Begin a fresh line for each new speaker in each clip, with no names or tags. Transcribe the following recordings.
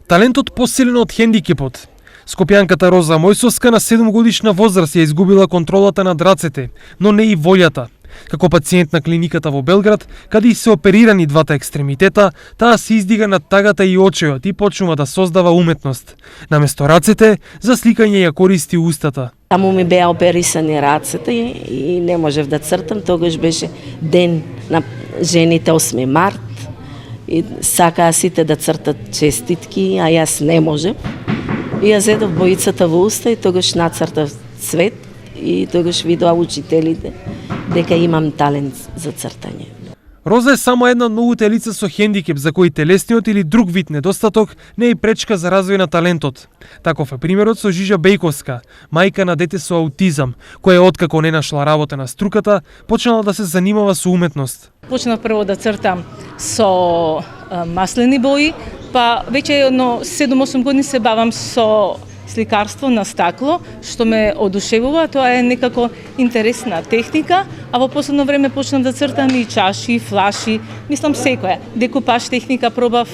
Талентот посилен од хендикепот. Скопјанката Роза Мојсовска на 7-годишна возраст ја изгубила контролата над рацете, но не и волјата. Како пациент на клиниката во Белград, каде и се оперирани двата екстремитета, таа се издига над тагата и очеот и почнува да создава уметност. Наместо рацете, за сликање ја користи устата.
Таму ми беа оперисани рацете и не можев да цртам, тогаш беше ден на жените 8 март. И сакаа сите да цртат честитки, а јас не можев. И ја зедов боицата во уста и тогаш нацртав цвет и тогаш видоа учителите дека имам талент за цртање.
Роза е само една од многуте лица со хендикеп за кои телесниот или друг вид недостаток не е пречка за развој на талентот. Таков е примерот со Жижа Бејковска, мајка на дете со аутизам, која откако не нашла работа на струката, почнала да се занимава со уметност.
Почнав прво да цртам со маслени бои, па веќе едно 7-8 години се бавам со сликарство на стакло, што ме одушевува, тоа е некако интересна техника, а во последно време почнав да цртам и чаши, флаши, мислам секоја. Декупаж техника пробав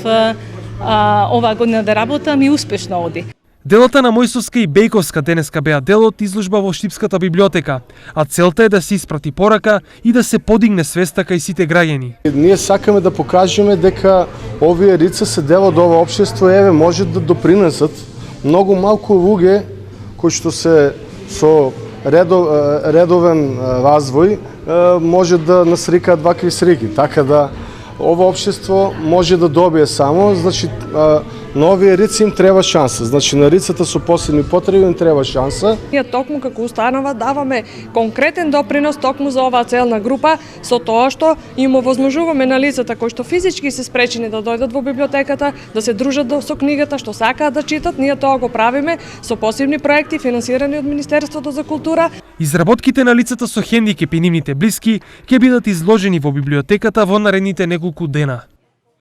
оваа година да работам и успешно оди.
Делата на Мојсовска и Бејковска денеска беа дел од изложба во Штипската библиотека, а целта е да се испрати порака и да се подигне свеста кај сите граѓани.
Ние сакаме да покажеме дека овие лица се дел од ова општество и еве може да допринесат. Многу малку луѓе кои што се со редовен развој може да насрикаат вакви срики, така да ова општество може да добие само, значи на овие рици им треба шанса, значи на рицата со посебни потреби им треба шанса.
Ние токму како установа даваме конкретен допринос токму за оваа целна група со тоа што им овозможуваме на лицата кои што физички се спречени да дојдат во библиотеката, да се дружат со книгата, што сакаат да читат, ние тоа го правиме со посебни проекти финансирани од Министерството за култура.
Изработките на лицата со хендикеп и нивните блиски ќе бидат изложени во библиотеката во наредните неколку дена.